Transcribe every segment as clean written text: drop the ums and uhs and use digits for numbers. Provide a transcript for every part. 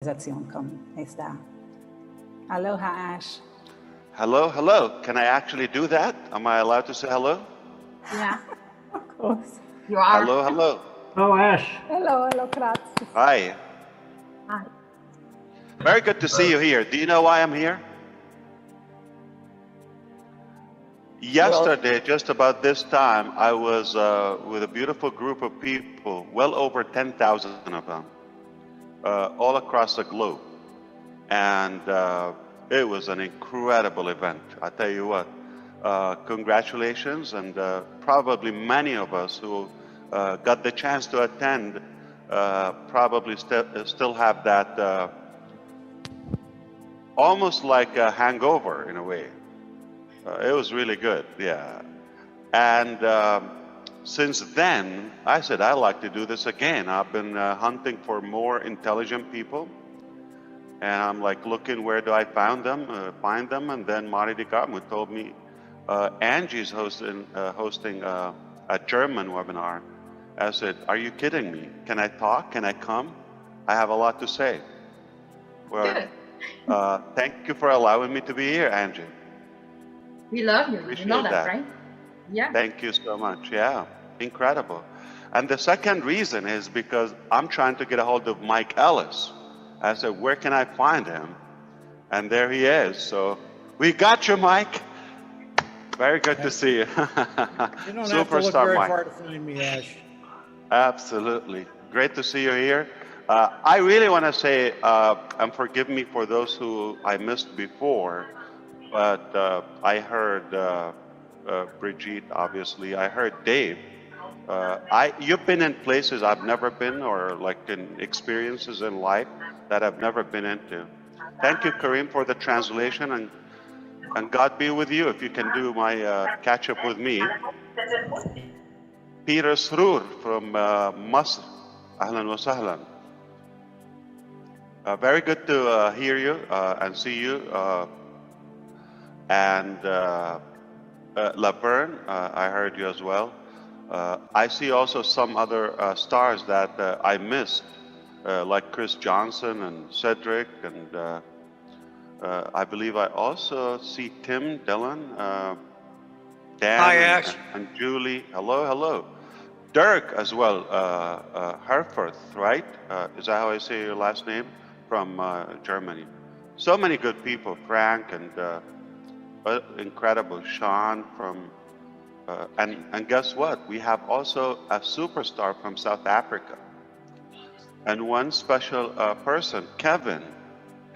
Organisation kommen. Ist da. Aloha, Ash. Hello, hello. Can I actually do that? Am I allowed to say hello? Yeah, Of course. you are. Hello, hello. Oh, Ash. Hello, Kratz. Hi. Hi. Very good to see you here. Do you know why I'm here? Yesterday, just about this time, I was with a beautiful group of people, well over 10,000 of them, all across the globe. And it was an incredible event. I tell you what, congratulations. And probably many of us who got the chance to attend probably still have that almost like a hangover in a way. It was really good, yeah. And since then, I said, I'd like to do this again. I've been hunting for more intelligent people. And I'm like looking, where do I find them? And then Mari DeGarmo told me, Angie's hosting a German webinar. I said, are you kidding me? Can I talk? Can I come? I have a lot to say. Well, thank you for allowing me to be here, Angie. We love you. Appreciate You know that, that. right? Yeah. Thank you so much. Yeah, incredible. And the second reason is because I'm trying to get a hold of Mike Ellis. I said, where can I find him? And there he is. So we got you, Mike. Very good to see you. You don't have to look Superstar very Mike. far to find me, Ash. Absolutely. Great to see you here. I really want to say, and forgive me for those who I missed before, but I heard Brigitte, obviously. I heard Dave. You've been in places I've never been, or like in experiences in life that I've never been into. Thank you, Kareem, for the translation, and God be with you if you can do my catch up with me. Peter Sroor from Masr. Ahlan wa sahlan. Very good to hear you and see you. And Laverne, I heard you as well. I see also some other stars that I missed, like Chris Johnson and Cedric, and I believe I also see Tim Dillon, Dan, Hi, Ash. and Julie. Hello, hello. Dirk as well, Herforth, right? Is that how I say your last name? From Germany. So many good people, Frank and incredible Sean from, and guess what? We have also a superstar from South Africa. And one special person, Kevin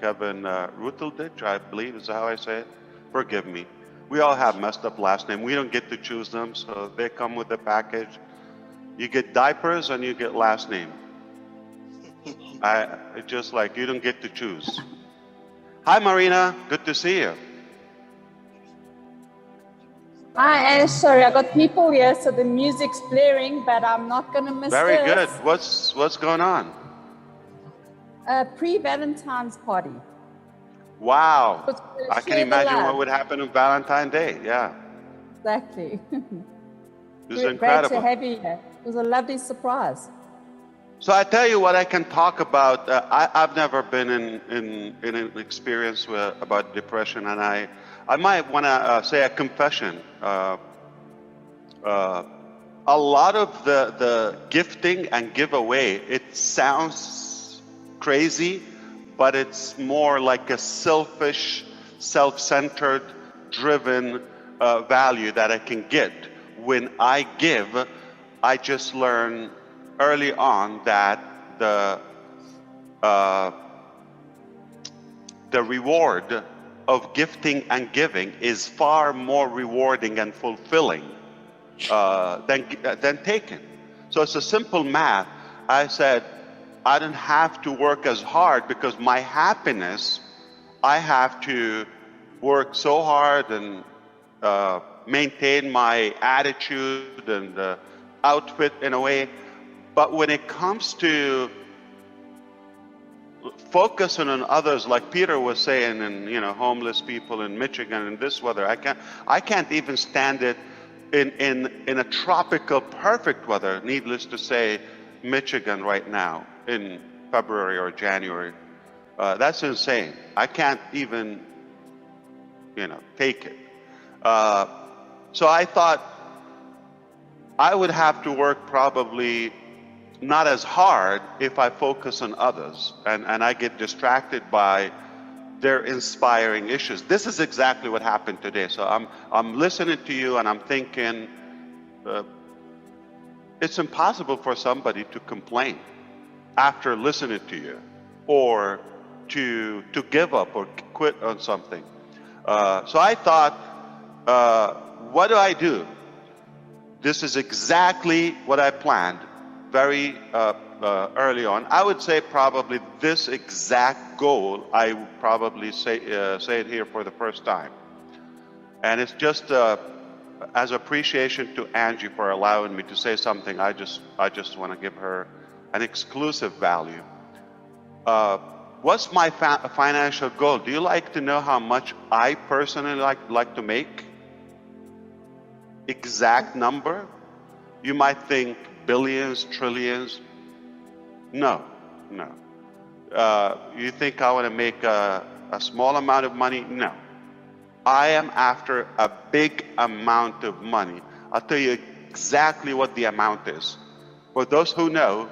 Rutelditch, I believe is how I say it. Forgive me. We all have messed up last name. We don't get to choose them, so they come with the package. You get diapers and you get last name. It's just like you don't get to choose. Hi, Marina. Good to see you. Hi, Ash. Sorry, I got people here, so the music's blaring, but I'm not going to miss Very this. good. What's going on? A pre-Valentine's party. Wow. It's I can share the imagine love. what would happen on Valentine's Day. Yeah. Exactly. This is Great incredible. to have you here. It was a lovely surprise. So I tell you what I can talk about. I've never been in an experience about depression, and I might want to say a confession. A lot of the gifting and giveaway, it sounds crazy, but it's more like a selfish, self-centered, driven value that I can get. When I give, I just learn early on that the reward of gifting and giving is far more rewarding and fulfilling than taking. So it's a simple math. I said, I don't have to work as hard because my happiness, I have to work so hard and maintain my attitude and outfit in a way. But when it comes to focusing on others, like Peter was saying, and homeless people in Michigan in this weather, I can't even stand it in a tropical, perfect weather. Needless to say, Michigan right now in February or January. That's insane. I can't even, take it. So I thought I would have to work probably not as hard if I focus on others and I get distracted by their inspiring issues. This is exactly what happened today. So I'm listening to you and I'm thinking, it's impossible for somebody to complain after listening to you, or to give up or quit on something. So I thought, what do I do? This is exactly what I planned very early on. I would say probably this exact goal, I would probably say it here for the first time. And it's just as appreciation to Angie for allowing me to say something. I just want to give her an exclusive value. What's my financial goal? Do you like to know how much I personally like to make? Exact number? You might think billions, trillions. No. You think I want to make a small amount of money? No. I am after a big amount of money. I'll tell you exactly what the amount is. For those who know,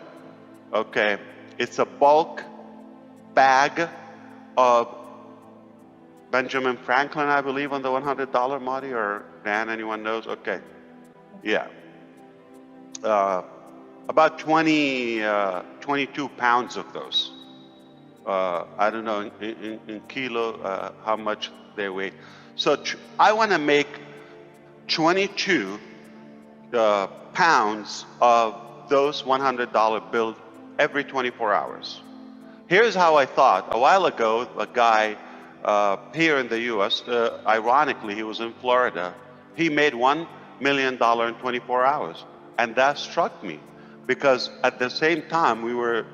okay, it's a bulk bag of Benjamin Franklin, I believe, on the $100, Marty, or Dan, anyone knows? Okay, yeah. About 22 pounds of those. I don't know in kilo how much they weigh. So I want to make 22 pounds of those $100 bills every 24 hours. Here's how I thought. A while ago, a guy here in the U.S., ironically, he was in Florida. He made $1 million in 24 hours. And that struck me because at the same time, we were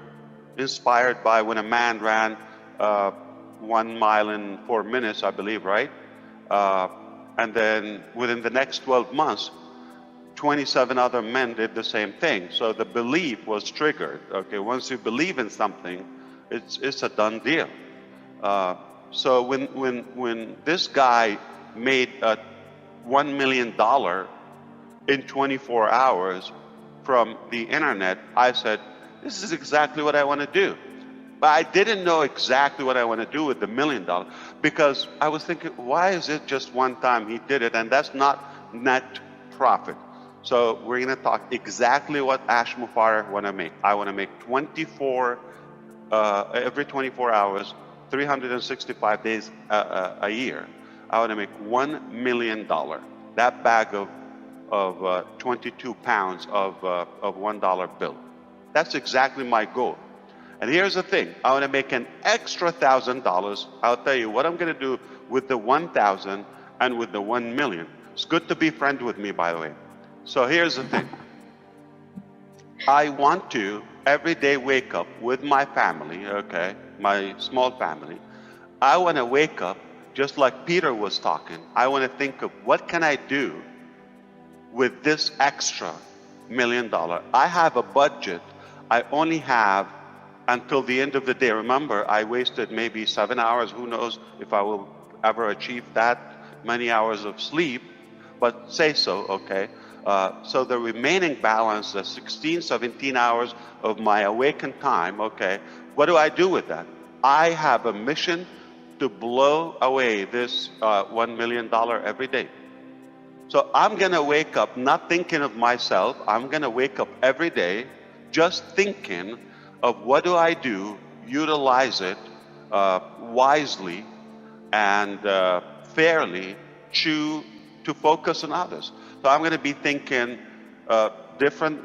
inspired by when a man ran 1 mile in 4 minutes, I believe, right? And then within the next 12 months, 27 other men did the same thing. So the belief was triggered. Okay, once you believe in something, it's a done deal. So when this guy made $1 million in 24 hours from the internet, I said, this is exactly what I want to do. But I didn't know exactly what I want to do with the $1 million because I was thinking, why is it just one time he did it? And that's not net profit. So we're going to talk exactly what Ash Mufareh want to make. I want to make 24 every 24 hours, 365 days a year. I want to make $1 million. That bag of 22 pounds of $1 bill. That's exactly my goal. And here's the thing. I want to make an extra $1,000. I'll tell you what I'm going to do with the 1,000 and with the 1 million. It's good to be friends with me, by the way. So here's the thing. I want to every day wake up with my family, okay, my small family. I want to wake up just like Peter was talking. I want to think of what can I do with this extra $1 million. I have a budget. I only have until the end of the day. Remember, I wasted maybe 7 hours. Who knows if I will ever achieve that many hours of sleep, but say so, okay? So the remaining balance, the 16, 17 hours of my awakened time, okay, what do I do with that? I have a mission to blow away this $1 million every day. So I'm going to wake up not thinking of myself. I'm going to wake up every day just thinking of what do I do, utilize it wisely and fairly to focus on others. So I'm going to be thinking different.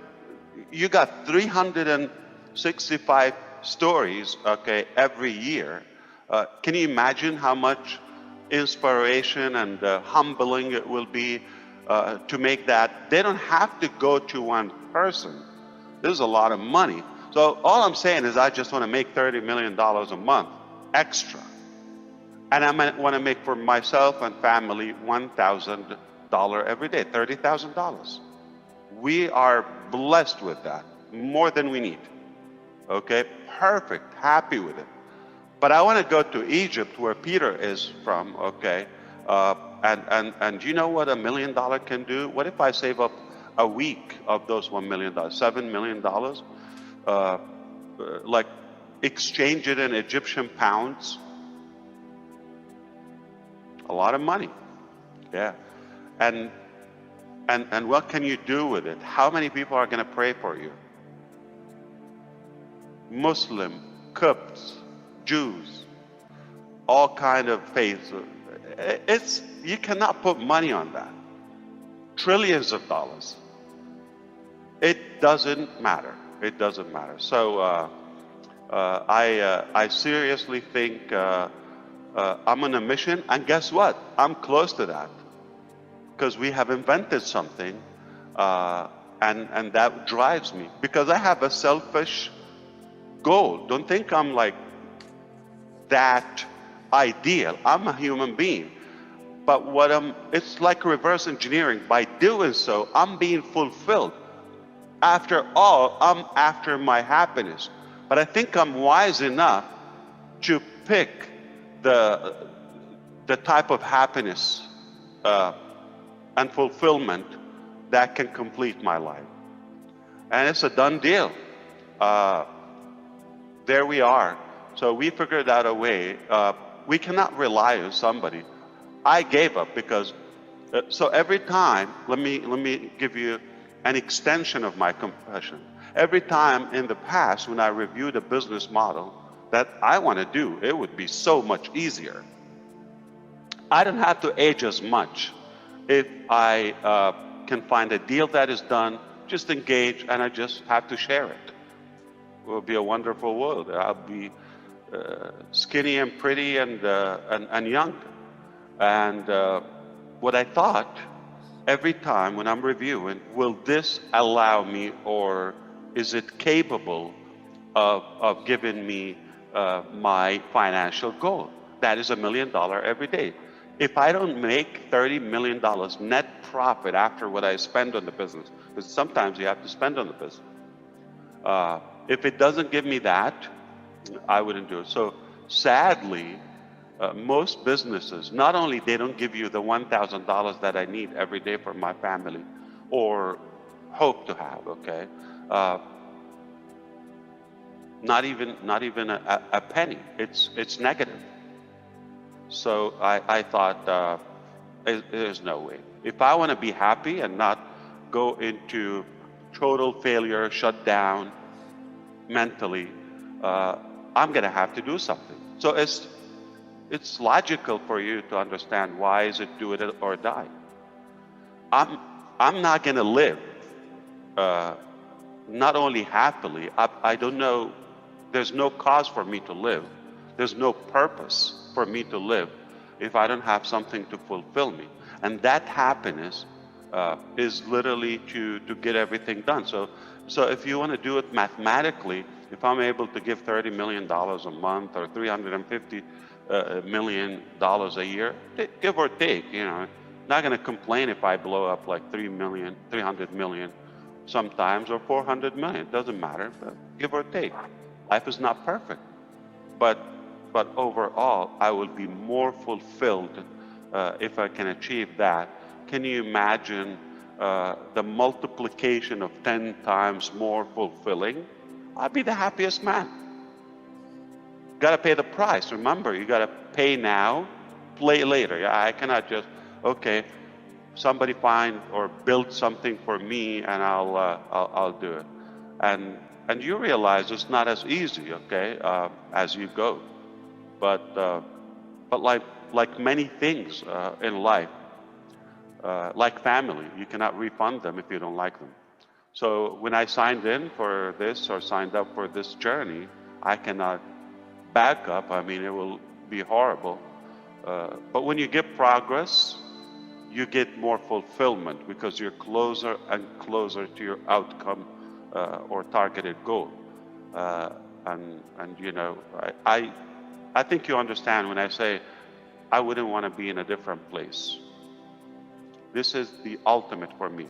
You got 365 stories, okay, every year. Can you imagine how much inspiration and humbling it will be to make that? They don't have to go to one person. This is a lot of money. So all I'm saying is I just want to make $30 million a month extra. And I want to make for myself and family $1,000 every day, $30,000. We are blessed with that, more than we need. Okay, perfect, happy with it. But I want to go to Egypt, where Peter is from, okay? And do you know what $1 million can do? What if I save up a week of those $1 million, $7 million? Like exchange it in Egyptian pounds? A lot of money, yeah. And what can you do with it? How many people are going to pray for you? Muslim, Copts, Jews, all kind of faiths. You cannot put money on that. Trillions of dollars. It doesn't matter. It doesn't matter. So I seriously think I'm on a mission, and guess what? I'm close to that, because we have invented something, and that drives me, because I have a selfish goal. Don't think I'm like that ideal. I'm a human being, but it's like reverse engineering. By doing so, I'm being fulfilled. After all, I'm after my happiness, but I think I'm wise enough to pick the type of happiness and fulfillment that can complete my life. And it's a done deal. There we are. So we figured out a way. We cannot rely on somebody. I gave up because, so every time, let me give you an extension of my confession. Every time in the past when I reviewed a business model that I want to do, it would be so much easier. I don't have to age as much. If I can find a deal that is done, just engage, and I just have to share it. It will be a wonderful world. I'll be skinny and pretty and young. And what I thought, every time when I'm reviewing, will this allow me, or is it capable of giving me my financial goal? That is $1 million every day. If I don't make $30 million net profit after what I spend on the business, because sometimes you have to spend on the business. If it doesn't give me that, I wouldn't do it. So sadly, most businesses, not only they don't give you the $1,000 that I need every day for my family, or hope to have, okay? Not even a penny. It's negative. So I thought there's no way. If I want to be happy and not go into total failure, shut down mentally, I'm going to have to do something. So it's logical for you to understand, why is it do it or die? I'm not going to live not only happily. I don't know. There's no cause for me to live. There's no purpose for me to live if I don't have something to fulfill me. And that happiness is literally to get everything done. So if you want to do it mathematically, if I'm able to give $30 million a month or $350 million a year, give or take, not going to complain if I blow up like 300 million sometimes, or 400 million. It doesn't matter, but give or take. Life is not perfect, but overall, I will be more fulfilled if I can achieve that. Can you imagine the multiplication of 10 times more fulfilling? I'll be the happiest man. Got to pay the price. Remember, you got to pay now, play later. I cannot just, okay, somebody find or build something for me, and I'll do it. And you realize it's not as easy, okay, as you go. But like many things in life, like family, you cannot refund them if you don't like them. So when I signed in for this, or signed up for this journey, I cannot back up. I mean, it will be horrible. But when you get progress, you get more fulfillment, because you're closer and closer to your outcome or targeted goal. And I think you understand when I say I wouldn't want to be in a different place. This is the ultimate for me.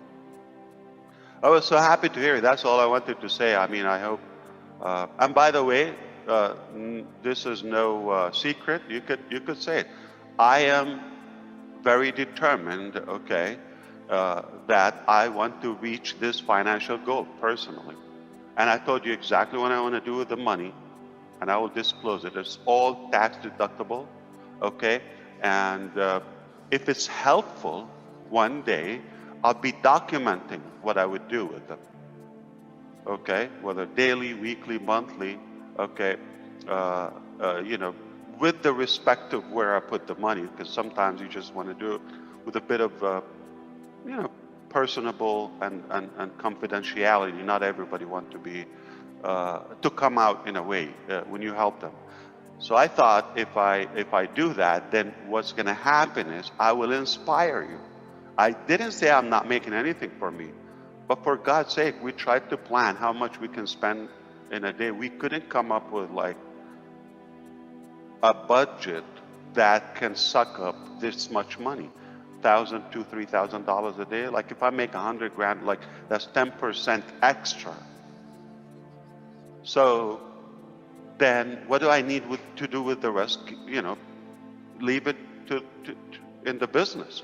I was so happy to hear it. That's all I wanted to say. I mean, I hope. And by the way, this is no secret. You could say it. I am very determined, okay, that I want to reach this financial goal personally. And I told you exactly what I want to do with the money, and I will disclose it. It's all tax deductible, okay? And if it's helpful, one day I'll be documenting what I would do with them, okay? Whether daily, weekly, monthly, okay? You know, with the respect of where I put the money, because sometimes you just want to do it with a bit of, you know, personable and confidentiality. Not everybody want to be, to come out in a way when you help them. So I thought if I do that, then what's going to happen is I will inspire you. I didn't say I'm not making anything for me, but for God's sake, we tried to plan how much we can spend in a day. We couldn't come up with like a budget that can suck up this much money. $1,000 to $3,000 a day. Like if I make 100 grand, like that's 10% extra. So then what do I need to do with the rest? You know, leave it to in the business.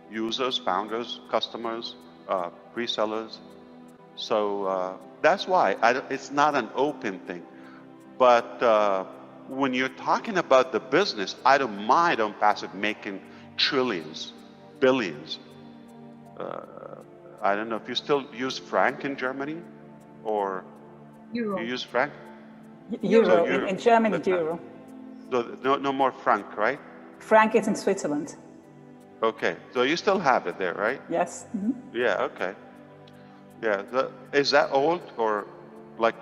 Users, founders, customers, resellers. So that's why it's not an open thing. But when you're talking about the business, I don't mind on passive making trillions, billions. I don't know if you still use franc in Germany, or Euro. you use franc? Euro, So in Germany, euro. So no more franc, right? Franc is in Switzerland. Okay, so you still have it there, right? Yes. Mm-hmm. Yeah, okay. Yeah, is that old, or like,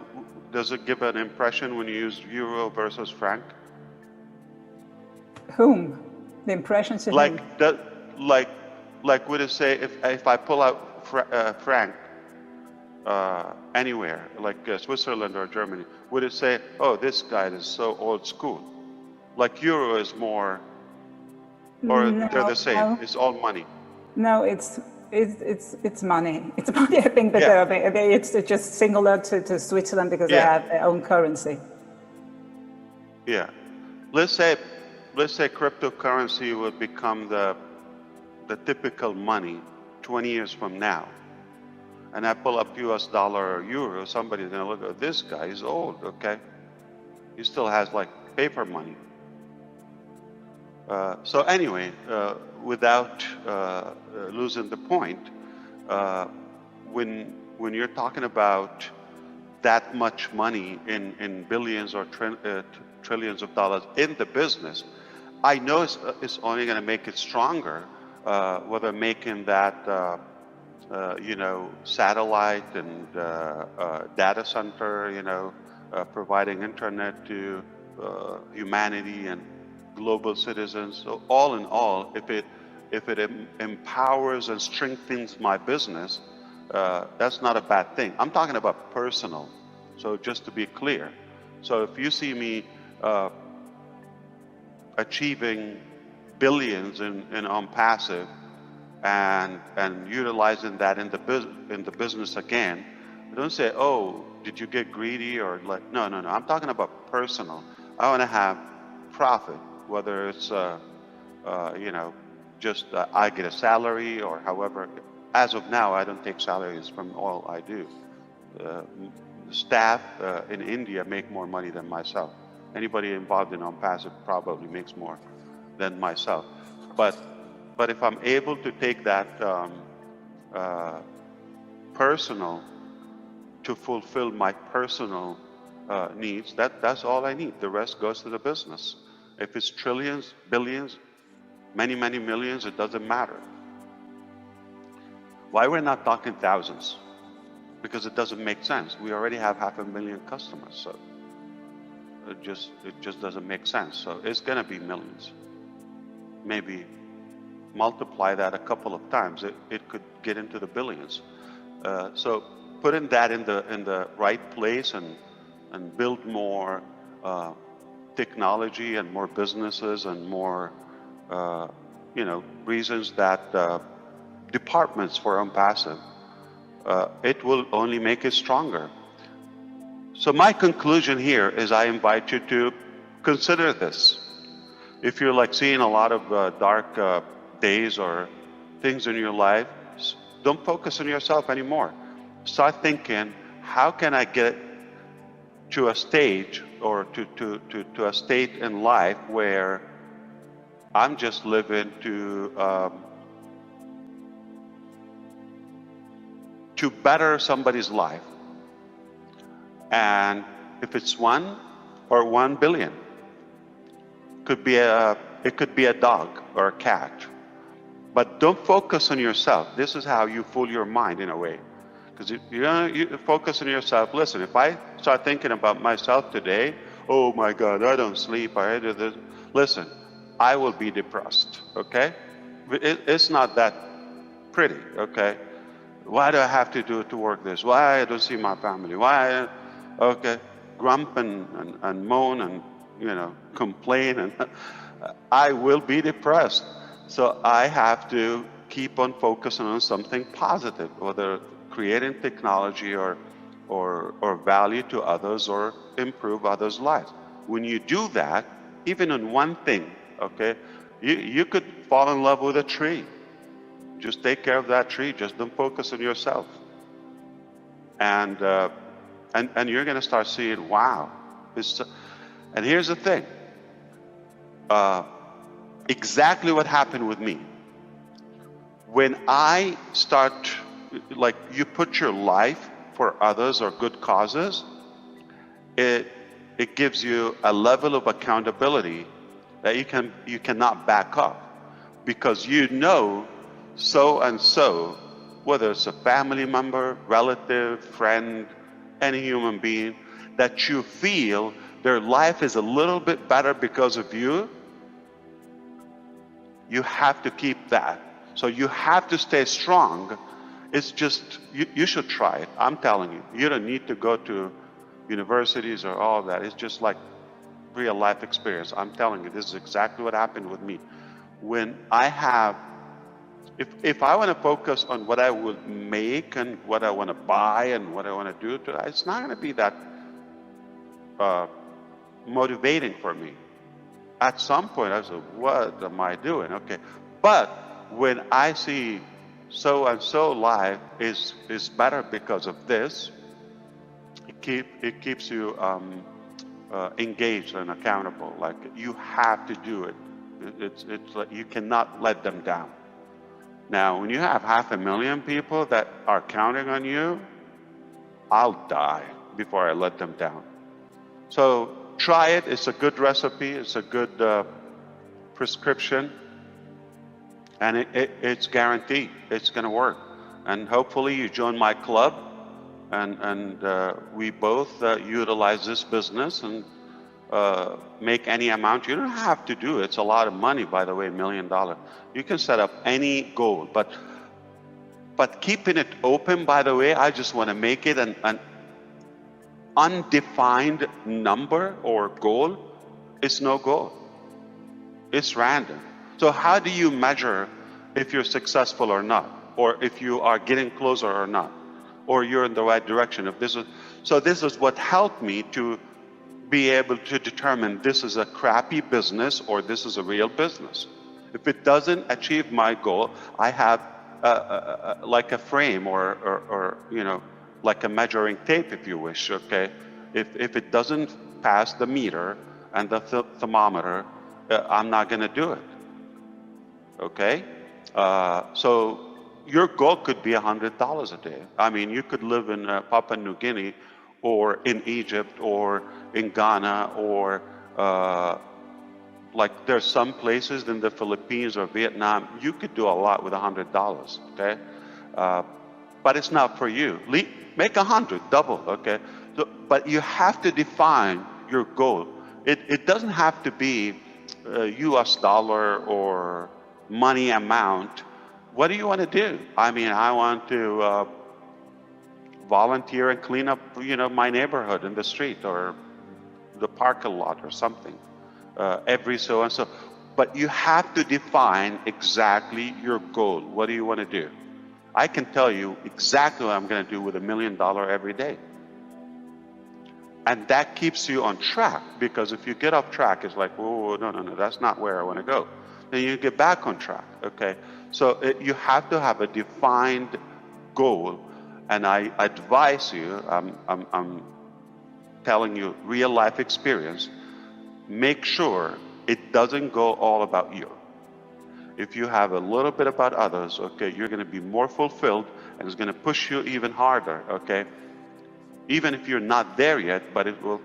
does it give an impression when you use euro versus franc? Whom? The impressions of whom? Like would it say if I pull out franc anywhere, like Switzerland or Germany, would it say, oh, this guy is so old school? Like euro is more, or they're the same? No. It's all money. No, it's money. It's money, I think, but Yeah. it's just singular to Switzerland because they Yeah. have their own currency. Yeah. Let's say cryptocurrency would become the typical money 20 years from now. And I pull up US dollar or euro, somebody's gonna look at this guy, he's old, okay? He still has like paper money. So anyway, without losing the point, when you're talking about that much money in billions or trillions of dollars in the business, I know it's only going to make it stronger, whether making that you know, satellite and data center, you know, providing internet to humanity and global citizens. So all in all, if it empowers and strengthens my business, that's not a bad thing. I'm talking about personal. So just to be clear, so if you see me achieving billions in on passive and utilizing that in the business again, don't say, oh, did you get greedy, or like, no. I'm talking about personal. I want to have profit, whether it's you know, just I get a salary or however. As of now, I don't take salaries from all I do. Staff in India make more money than myself. Anybody involved in on passive probably makes more than myself. But if I'm able to take that personal to fulfill my personal needs, that's all I need. The rest goes to the business. If it's trillions, billions, many millions, it doesn't matter. Why we're not talking thousands? Because it doesn't make sense. We already have 500,000 customers, so it just doesn't make sense. So it's going to be millions. Maybe multiply that a couple of times, it could get into the billions. So putting that in the right place and build more technology and more businesses and more you know, reasons that departments for unpassive, it will only make it stronger. So my conclusion here is I invite you to consider this. If you're like seeing a lot of dark days or things in your life, don't focus on yourself anymore. Start thinking, how can I get to a stage or to a state in life where I'm just living to better somebody's life. And if it's 1 or 1 billion, it could be a dog or a cat. But don't focus on yourself. This is how you fool your mind in a way. Because you focus on yourself. Listen, if I start thinking about myself today, oh my God, I don't sleep, I do this. Listen, I will be depressed, okay? It's not that pretty, okay? Why do I have to do it to work this? Why I don't see my family? Why, okay? Grump and moan and, complain, and I will be depressed. So I have to keep on focusing on something positive, whether creating technology or value to others or improve others' lives. When you do that, even on one thing, okay, you could fall in love with a tree. Just take care of that tree. Just don't focus on yourself. And you're going to start seeing, wow. And here's the thing. Exactly what happened with me. When I start, like, you put your life for others or good causes, it gives you a level of accountability that you cannot back up, because so and so, whether it's a family member, relative, friend, any human being, that you feel their life is a little bit better because of you, you have to keep that. So you have to stay strong. It's just, you should try it. I'm telling you, you don't need to go to universities or all of that. It's just like real life experience. I'm telling you, this is exactly what happened with me. When I have, if I want to focus on what I would make and what I want to buy and what I want to do, it's not going to be that motivating for me. At some point, I said, what am I doing? Okay. But when I see so and so life is better because of this, it keeps you engaged and accountable. Like, you have to do it. It's like you cannot let them down. Now, when you have 500,000 people that are counting on you, I'll die before I let them down. So try it. It's a good recipe. It's a good prescription. And it's guaranteed. It's going to work. And hopefully you join my club and we both utilize this business and make any amount. You don't have to do it. It's a lot of money, by the way, $1 million. You can set up any goal, but keeping it open, by the way, I just want to make it an undefined number or goal. It's no goal. It's random. So how do you measure if you're successful or not, or if you are getting closer or not, or you're in the right direction? So this is what helped me to be able to determine this is a crappy business or this is a real business. If it doesn't achieve my goal, I have like a frame or like a measuring tape, if you wish. Okay, if it doesn't pass the meter and the thermometer, I'm not going to do it. Okay, so your goal could be $100 a day. I mean, you could live in Papua New Guinea, or in Egypt, or in Ghana, or like there's some places in the Philippines or Vietnam, you could do a lot with $100, okay? But it's not for you. Make 100, double, okay? So, but you have to define your goal. It doesn't have to be US dollar or money amount. What do you want to do? I mean, I want to volunteer and clean up, my neighborhood in the street or the parking lot or something every so and so. But you have to define exactly your goal. What do you want to do? I can tell you exactly what I'm going to do with $1 million every day. And that keeps you on track, because if you get off track, it's like, oh, no, that's not where I want to go. Then you get back on track, okay? So you have to have a defined goal, and I advise you, I'm telling you real life experience, make sure it doesn't go all about you. If you have a little bit about others, okay, you're going to be more fulfilled, and it's going to push you even harder, okay? Even if you're not there yet, but it will,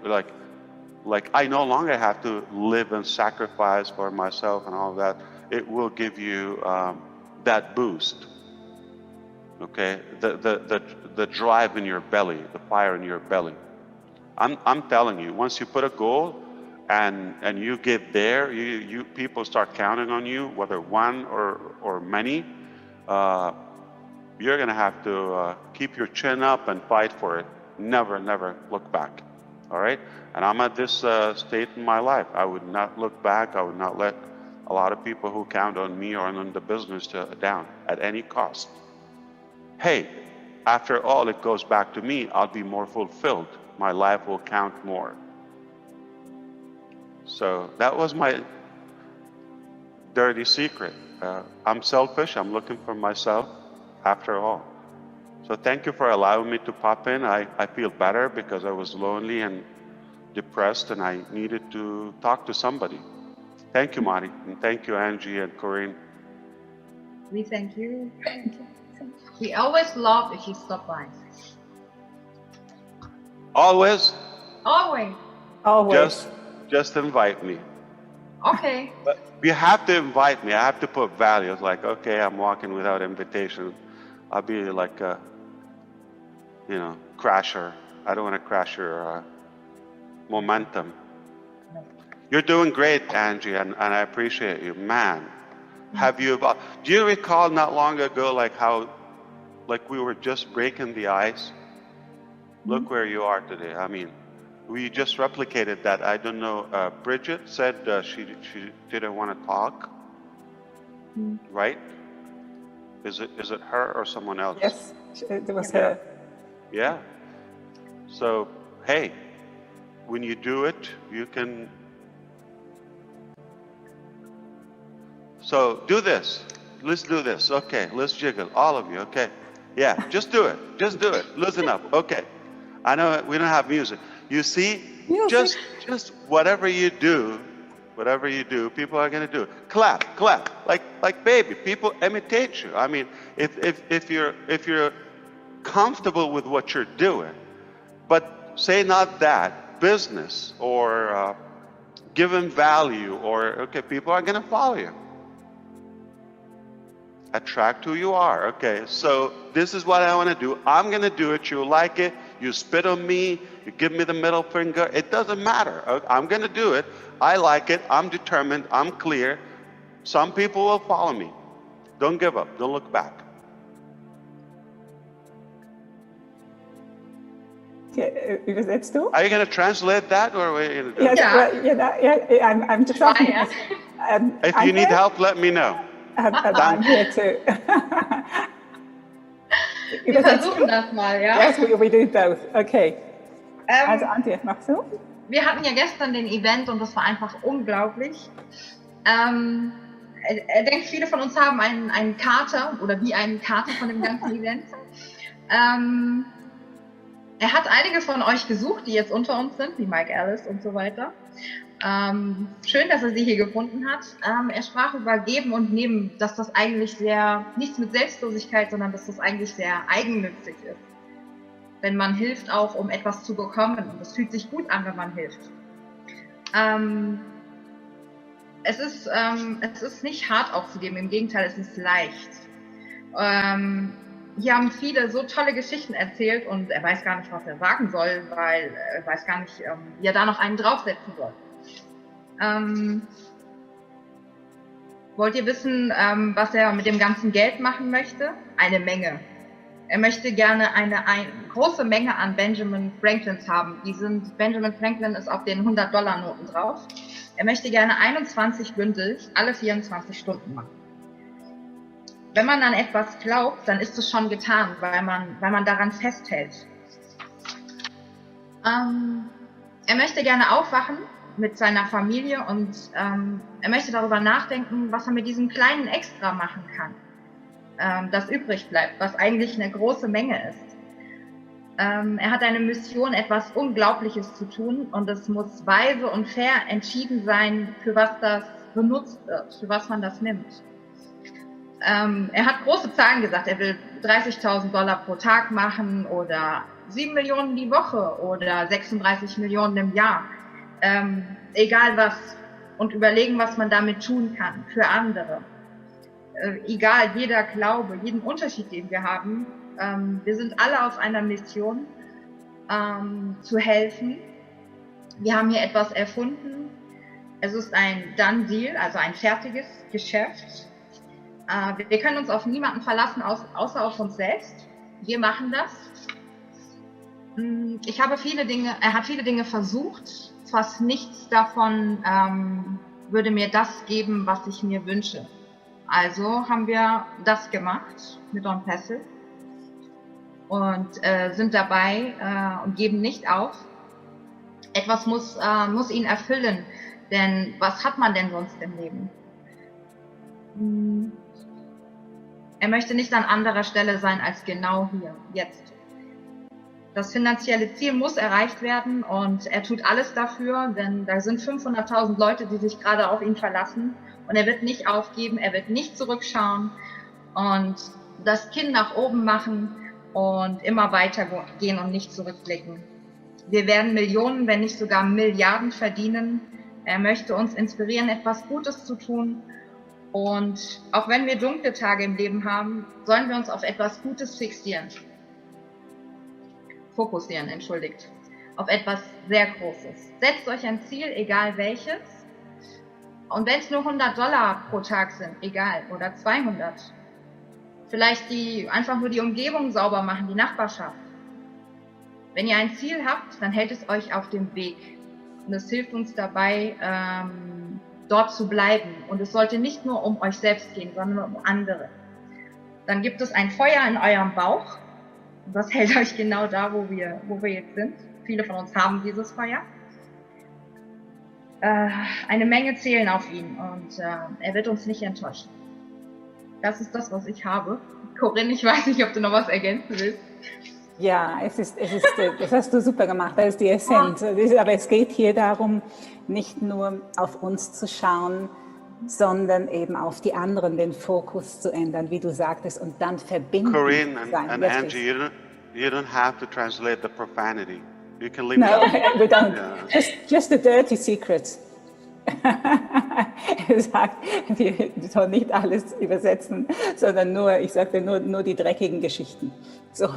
like I no longer have to live and sacrifice for myself and all that. It will give you that boost, okay? The drive in your belly, the fire in your belly. I'm telling you, once you put a goal and you get there, you people start counting on you, whether one or many. You're gonna have to keep your chin up and fight for it. Never look back. All right? And I'm at this state in my life. I would not look back. I would not let a lot of people who count on me or on the business down at any cost. Hey, after all, it goes back to me. I'll be more fulfilled. My life will count more. So that was my dirty secret. I'm selfish. I'm looking for myself after all. So thank you for allowing me to pop in. I feel better because I was lonely and depressed, and I needed to talk to somebody. Thank you, Mari, and thank you, Angie and Corinne. We thank you. Thank you. We always love if you stop by. Always, Always. Always. just invite me. Okay. But you have to invite me. I have to put values like, okay, I'm walking without invitation. I'll be like a, crasher. I don't want to crash your momentum. You're doing great, Angie, and I appreciate you. Man, do you recall not long ago, like we were just breaking the ice? Look where you are today. I mean, we just replicated that. I don't know, Bridget said she didn't want to talk, right? Is it her or someone else? Yes, it was her. Yeah. So, hey, when you do it, you can. So do this. Let's do this. Okay, let's jiggle, all of you. Okay. Yeah, just do it. Just do it. Listen up. Okay. I know we don't have music. You see, Music. just whatever you do, people are gonna do it. Clap, like baby. People imitate you. I mean, if you're comfortable with what you're doing, but say not that business or giving value, or okay, people are gonna follow you. Attract who you are. Okay, so this is what I want to do. I'm going to do it. You like it. You spit on me. You give me the middle finger. It doesn't matter. I'm going to do it. I like it. I'm determined. I'm clear. Some people will follow me. Don't give up. Don't look back. Let's do. Are you going to translate that, or what are you going to do? Yes, yeah. I'm just Try, asking. yeah. If you need help, let me know. I'm here too. Wir versuchen das mal, ja? Yes, we do both. Okay. Also Antje, machst du? Wir hatten ja gestern den Event und das war einfach unglaublich. Ich denke, viele von uns haben einen Kater oder wie einen Kater von dem ganzen Event. Er hat einige von euch gesucht, die jetzt unter uns sind, wie Mike Ellis und so weiter. Schön, dass er sie hier gefunden hat. Er sprach über Geben und Nehmen, dass das eigentlich nichts mit Selbstlosigkeit, sondern dass das eigentlich sehr eigennützig ist. Wenn man hilft auch, um etwas zu bekommen, und es fühlt sich gut an, wenn man hilft. Es ist nicht hart aufzugeben, im Gegenteil, es ist leicht. Hier haben viele so tolle Geschichten erzählt und er weiß gar nicht, was er sagen soll, weil er weiß gar nicht, wie er da noch einen draufsetzen soll. Wollt ihr wissen, was er mit dem ganzen Geld machen möchte? Eine Menge. Er möchte gerne eine große Menge an Benjamin Franklins haben. Benjamin Franklin ist auf den 100-Dollar-Noten drauf. Er möchte gerne 21 Bündel alle 24 Stunden machen. Wenn man an etwas glaubt, dann ist es schon getan, weil man daran festhält. Er möchte gerne aufwachen mit seiner Familie und er möchte darüber nachdenken, was er mit diesem kleinen Extra machen kann, das übrig bleibt, was eigentlich eine große Menge ist. Er hat eine Mission, etwas Unglaubliches zu tun und es muss weise und fair entschieden sein, für was das benutzt wird, für was man das nimmt. Er hat große Zahlen gesagt, er will $30.000 pro Tag machen oder 7 Millionen die Woche oder 36 Millionen im Jahr. Egal was und überlegen, was man damit tun kann für andere. Egal, jeder Glaube, jeden Unterschied, den wir haben, wir sind alle auf einer Mission, zu helfen. Wir haben hier etwas erfunden. Es ist ein Done Deal, also ein fertiges Geschäft. Wir können uns auf niemanden verlassen, außer auf uns selbst. Wir machen das. Er hat viele Dinge versucht. Fast nichts davon würde mir das geben, was ich mir wünsche. Also haben wir das gemacht mit Don Pessel und sind dabei und geben nicht auf. Etwas muss ihn erfüllen, denn was hat man denn sonst im Leben? Er möchte nicht an anderer Stelle sein als genau hier, jetzt. Das finanzielle Ziel muss erreicht werden und er tut alles dafür, denn da sind 500.000 Leute, die sich gerade auf ihn verlassen und er wird nicht aufgeben, er wird nicht zurückschauen und das Kinn nach oben machen und immer weitergehen und nicht zurückblicken. Wir werden Millionen, wenn nicht sogar Milliarden verdienen. Er möchte uns inspirieren, etwas Gutes zu tun. Und auch wenn wir dunkle Tage im Leben haben, sollen wir uns auf etwas Gutes fokussieren, auf etwas sehr Großes. Setzt euch ein Ziel, egal welches. Und wenn es nur $100 pro Tag sind, egal, oder 200. Vielleicht einfach nur die Umgebung sauber machen, die Nachbarschaft. Wenn ihr ein Ziel habt, dann hält es euch auf dem Weg. Und es hilft uns dabei, dort zu bleiben. Und es sollte nicht nur um euch selbst gehen, sondern um andere. Dann gibt es ein Feuer in eurem Bauch. Und das hält euch genau da, wo wir jetzt sind. Viele von uns haben dieses Feuer. Eine Menge zählen auf ihn und er wird uns nicht enttäuschen. Das ist das, was ich habe. Corinne, ich weiß nicht, ob du noch was ergänzen willst. Ja, das hast du super gemacht, das ist die Essenz. Aber es geht hier darum, nicht nur auf uns zu schauen, sondern eben auf die anderen den Fokus zu ändern, wie du sagtest, und dann verbinden. Corinne sein. and Angie, you don't have to translate the profanity. You can leave No, it out. we don't. Yeah. Just the dirty secrets. Er sagt, wir sollen nicht alles übersetzen, sondern ich sagte nur die dreckigen Geschichten. So.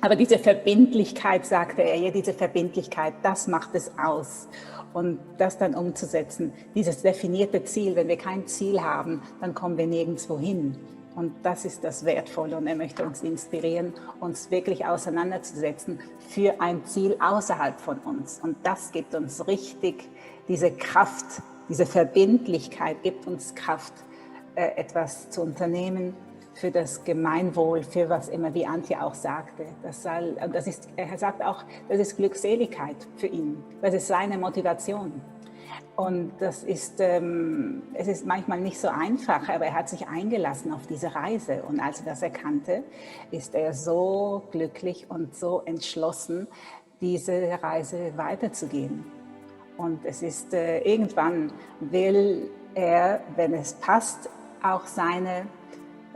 Aber diese Verbindlichkeit, sagte er, ja, diese Verbindlichkeit, das macht es aus. Und das dann umzusetzen, dieses definierte Ziel, wenn wir kein Ziel haben, dann kommen wir nirgendwo hin. Und das ist das Wertvolle und er möchte uns inspirieren, uns wirklich auseinanderzusetzen für ein Ziel außerhalb von uns. Und das gibt uns richtig diese Kraft, diese Verbindlichkeit gibt uns Kraft, etwas zu unternehmen für das Gemeinwohl, für was immer, wie Antje auch sagte. Er sagt auch, das ist Glückseligkeit für ihn, das ist seine Motivation. Und es ist manchmal nicht so einfach, aber er hat sich eingelassen auf diese Reise. Und als er das erkannte, ist er so glücklich und so entschlossen, diese Reise weiterzugehen. Und es ist irgendwann will er, wenn es passt, auch seine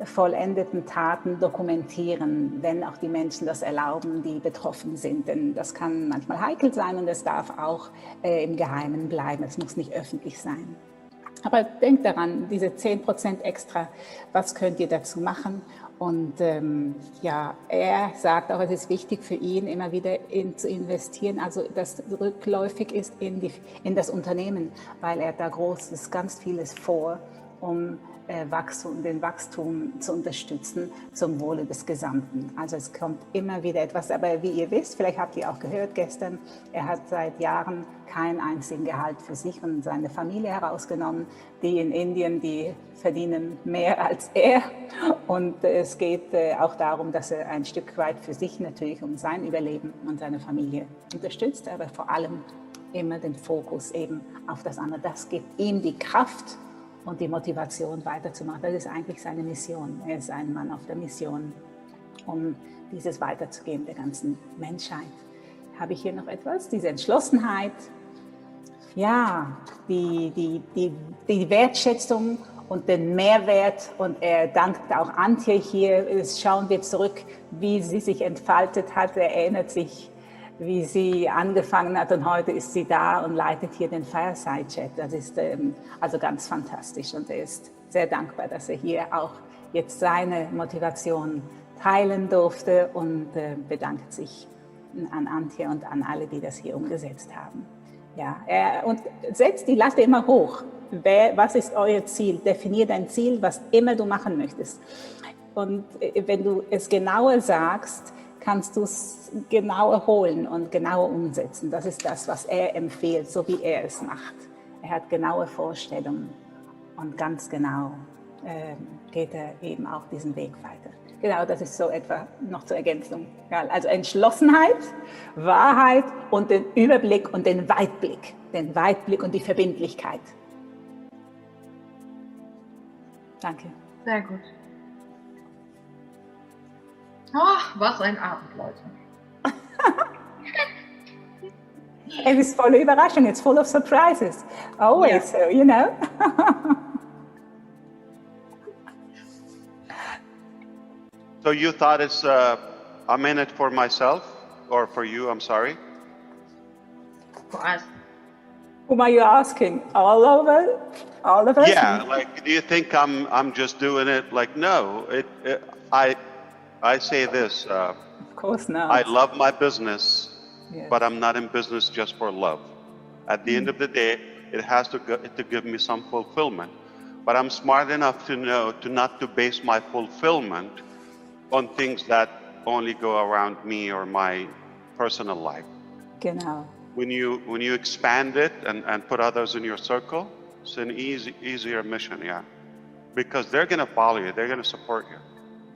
vollendeten Taten dokumentieren, wenn auch die Menschen das erlauben, die betroffen sind. Denn das kann manchmal heikel sein und es darf auch im Geheimen bleiben. Es muss nicht öffentlich sein. Aber denkt daran, diese 10% extra, was könnt ihr dazu machen? Und er sagt auch, es ist wichtig für ihn, immer wieder zu investieren, also das rückläufig ist in das Unternehmen, weil er da ganz vieles vor. um den Wachstum zu unterstützen zum Wohle des Gesamten. Also es kommt immer wieder etwas, aber wie ihr wisst, vielleicht habt ihr auch gehört gestern, er hat seit Jahren keinen einzigen Gehalt für sich und seine Familie herausgenommen. Die in Indien, die verdienen mehr als er und es geht auch darum, dass er ein Stück weit für sich natürlich um sein Überleben und seine Familie unterstützt, aber vor allem immer den Fokus eben auf das andere. Das gibt ihm die Kraft und die Motivation weiterzumachen. Das ist eigentlich seine Mission. Er ist ein Mann auf der Mission, um dieses weiterzugeben der ganzen Menschheit. Habe ich hier noch etwas? Diese Entschlossenheit, ja, die Wertschätzung und den Mehrwert. Und er dankt auch Antje hier. Jetzt schauen wir zurück, wie sie sich entfaltet hat. Er erinnert sich, wie sie angefangen hat und heute ist sie da und leitet hier den Fireside-Chat. Das ist also ganz fantastisch und er ist sehr dankbar, dass er hier auch jetzt seine Motivation teilen durfte und bedankt sich an Antje und an alle, die das hier umgesetzt haben. Ja, und setzt die Latte immer hoch. Was ist euer Ziel? Definiert ein Ziel, was immer du machen möchtest. Und wenn du es genauer sagst, kannst du es genauer holen und genauer umsetzen. Das ist das, was er empfiehlt, so wie er es macht. Er hat genaue Vorstellungen und ganz genau geht er eben auch diesen Weg weiter. Genau, das ist so etwa noch zur Ergänzung. Ja, also Entschlossenheit, Wahrheit und den Überblick und den Weitblick. Den Weitblick und die Verbindlichkeit. Danke. Sehr gut. Oh, was ein Abend, Leute. Es ist voller Überraschung, it's full of surprises. Always, so, you know. So you thought it's I'm in it for myself or for you? I'm sorry. For us. Whom are you asking? All of us? Yeah, like, do you think I'm just doing it? Like, no. I say this. Of course not. I love my business, Yes. but I'm not in business just for love. At the end of the day, it has to give me some fulfillment. But I'm smart enough to know not to base my fulfillment on things that only go around me or my personal life. Genau. When you expand it and put others in your circle, it's an easier mission, yeah. Because they're going to follow you, they're going to support you.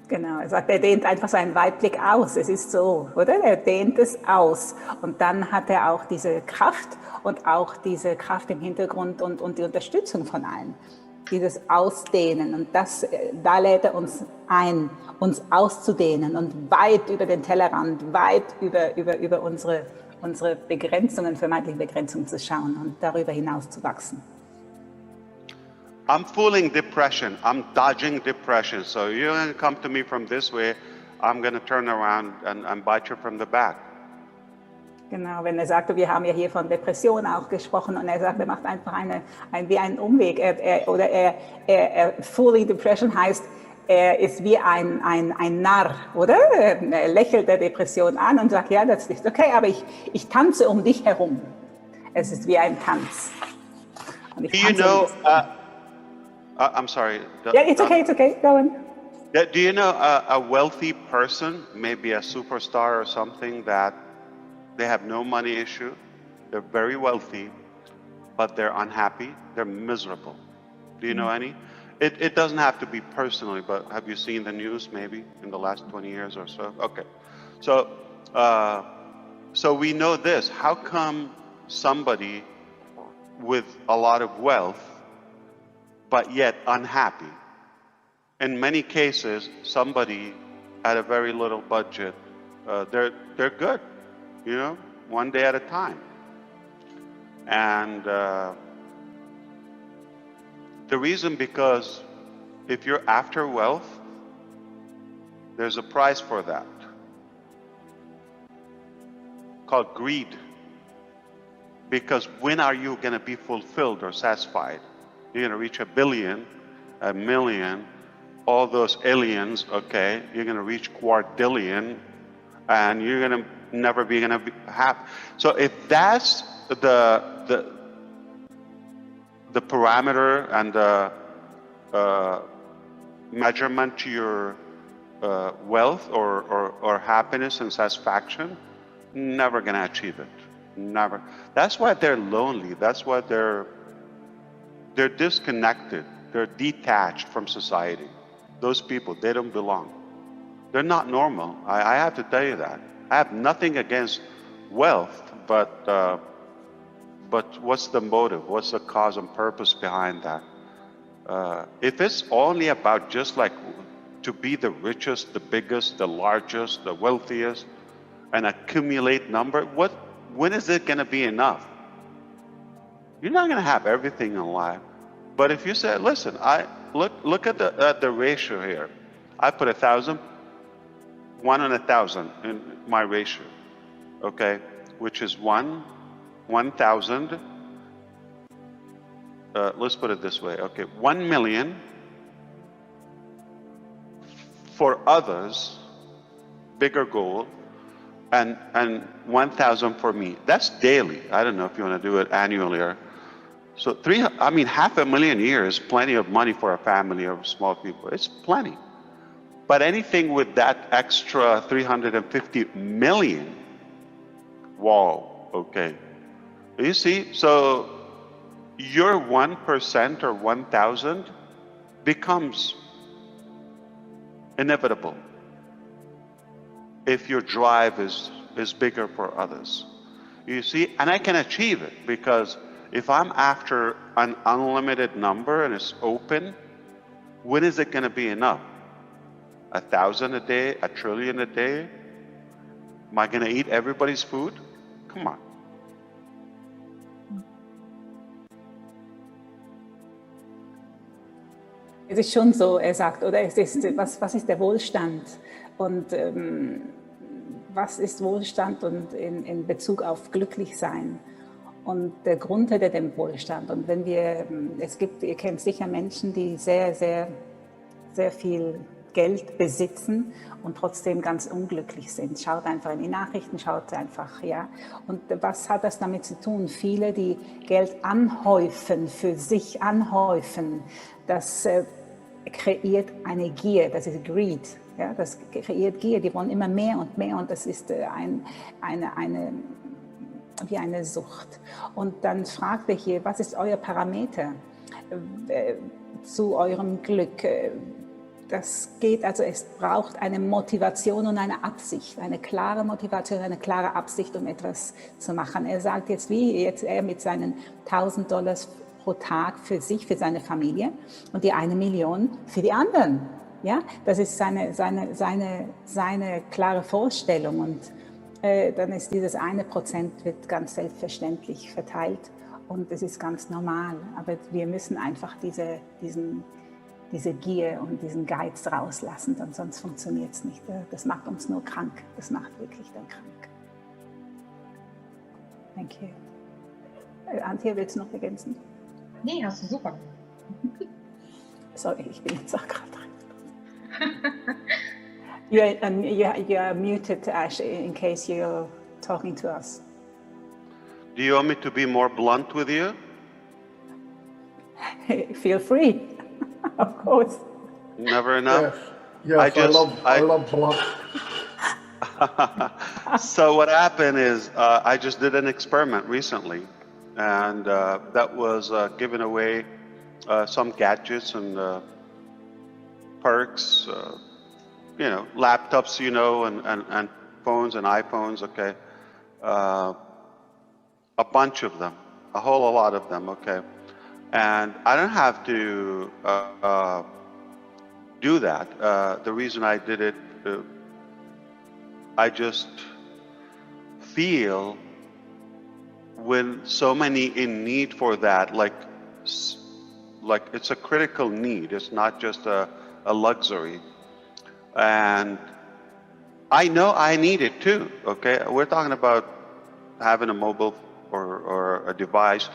Genau, er sagt, er dehnt einfach seinen Weitblick aus. Es ist so, oder? Er dehnt es aus. Und dann hat er auch diese Kraft und auch diese Kraft im Hintergrund und die Unterstützung von allen. Dieses Ausdehnen. Und da lädt er uns ein, uns auszudehnen und weit über den Tellerrand, weit über unsere Begrenzungen, vermeintlichen Begrenzungen zu schauen und darüber hinaus zu wachsen. I'm fooling depression. I'm dodging depression. So you're going to come to me from this way. I'm going to turn around and bite you from the back. Genau, wenn er sagte, wir haben ja hier von Depression auch gesprochen und er sagt, er macht einfach wie einen Umweg. Fooling depression heißt, er ist wie ein Narr, oder? Er lächelt der Depression an und sagt, ja, das ist okay, aber ich tanze um dich herum. Es ist wie ein Tanz. Und ich Do you tanze know? um dich. I'm sorry. Yeah, it's okay, go on. Yeah, do you know a wealthy person, maybe a superstar or something, that they have no money issue, they're very wealthy, but they're unhappy, they're miserable? Do you know any? It doesn't have to be personally, but have you seen the news maybe in the last 20 years or so? Okay. So we know this. How come somebody with a lot of wealth but yet unhappy? In many cases, somebody at a very little budget, they're good, you know, one day at a time. And the reason, because if you're after wealth, there's a price for that, called greed. Because when are you going to be fulfilled or satisfied? You're going to reach 1 billion, 1 million, all those aliens, okay? You're going to reach quadrillion, and you're going to never be going to have. So if that's the parameter and measurement to your wealth or happiness and satisfaction, never gonna achieve it. Never. That's why they're lonely. That's why they're disconnected. They're detached from society. Those people, they don't belong. They're not normal. I have to tell you that. I have nothing against wealth, but what's the motive? What's the cause and purpose behind that? If it's only about just like to be the richest, the biggest, the largest, the wealthiest, and accumulate number, when is it going to be enough? You're not going to have everything in life. But if you say, listen, look at the ratio here. I put 1,000, 1 on 1,000 in my ratio, okay, which is 1,000. Let's put it this way, okay, 1 million for others, bigger goal, and 1,000 for me. That's daily. I don't know if you want to do it annually or so. Half a million a year is plenty of money for a family of small people. It's plenty. But anything with that extra 350 million, wow, okay. You see, so your 1% or 1,000 becomes inevitable if your drive is bigger for others. You see, and I can achieve it because if I'm after an unlimited number and it's open, when is it going to be enough? 1,000 a day, 1 trillion a day? Am I going to eat everybody's food? Come on. Es ist schon so, er sagt, oder es ist, was ist der Wohlstand? Und was ist Wohlstand und in Bezug auf glücklich sein? Und der Grund hinter dem Wohlstand. Und wenn ihr kennt sicher Menschen, die sehr, sehr, sehr viel Geld besitzen und trotzdem ganz unglücklich sind. Schaut einfach in die Nachrichten, schaut einfach, ja. Und was hat das damit zu tun? Viele, die Geld anhäufen, für sich anhäufen, das kreiert eine Gier, das ist Greed. Ja, das kreiert Gier, die wollen immer mehr und das ist wie eine Sucht. Und dann fragt er hier, was ist euer Parameter zu eurem Glück? Das geht, also es braucht eine Motivation und eine Absicht, eine klare Motivation, eine klare Absicht, um etwas zu machen. Er sagt jetzt, wie jetzt er mit seinen $1.000 pro Tag für sich, für seine Familie und die 1 Million für die anderen. Ja, das ist seine klare Vorstellung und dann ist dieses 1% wird ganz selbstverständlich verteilt und das ist ganz normal. Aber wir müssen einfach diese Gier und diesen Geiz rauslassen, denn sonst funktioniert es nicht. Das macht uns nur krank. Das macht wirklich dann krank. Thank you. Antje, willst du noch ergänzen? Nee, hast du super. Sorry, ich bin jetzt auch gerade dran. You're muted, Ash, in case you're talking to us. Do you want me to be more blunt with you? Feel free, of course. Never enough? Yes, I love blunt. So what happened is I just did an experiment recently, and that was giving away some gadgets and perks, laptops, and phones and iPhones, okay, a bunch of them, a whole lot of them, okay, and I don't have to do that. The reason I did it, I just feel when so many in need for that, like it's a critical need. It's not just a luxury. And I know I need it too, okay? We're talking about having a mobile or a device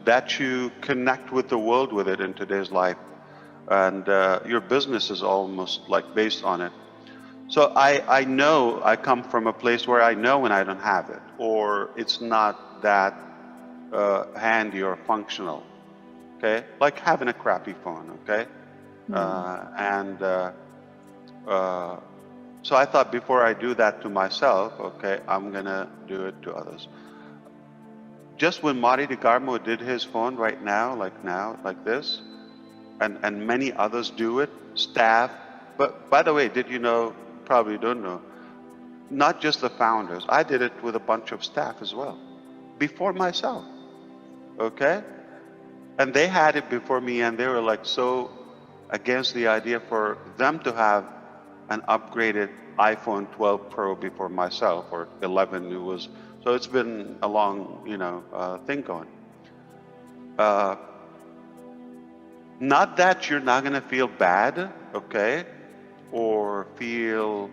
that you connect with the world with it in today's life. And your business is almost like based on it. So I know I come from a place where I know when I don't have it, or it's not that handy or functional, okay? Like having a crappy phone, okay? So I thought before I do that to myself, okay, I'm gonna do it to others. Just when Marty DeGarmo did his phone right now, like this, and many others do it, staff. But by the way, did you know, probably don't know, not just the founders, I did it with a bunch of staff as well, before myself, okay? And they had it before me, and they were like so against the idea for them to have an upgraded iPhone 12 Pro before myself, or 11 it was. So it's been a long, thing going. Not that you're not gonna feel bad, okay, or feel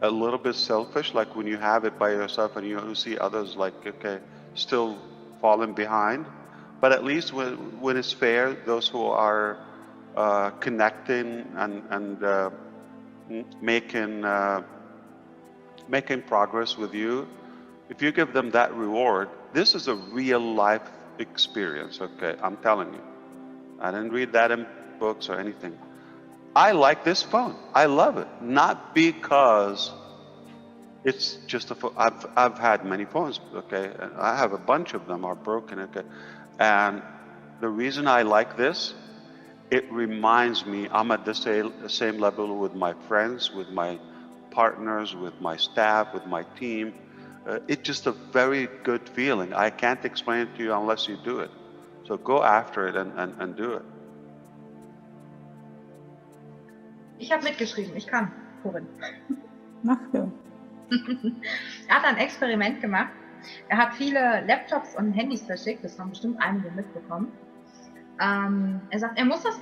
a little bit selfish, like when you have it by yourself and you see others like, okay, still falling behind. But at least when it's fair, those who are connecting and making progress with you, if you give them that reward, this is a real life experience, okay? I'm telling you. I didn't read that in books or anything. I like this phone. I love it. Not because it's just a phone. I've had many phones, okay? And I have a bunch of them are broken, okay? And the reason I like this, it reminds me I'm at the same level with my friends, with my partners, with my staff, with my team. It's just a very good feeling. I can't explain it to you unless you do it. So go after it and do it. Ich habe mitgeschrieben, ich kann, Corinne. Mach du. Er hat ein Experiment gemacht. Er hat viele Laptops und Handys verschickt, das haben bestimmt einige mitbekommen. Er sagt, er muss das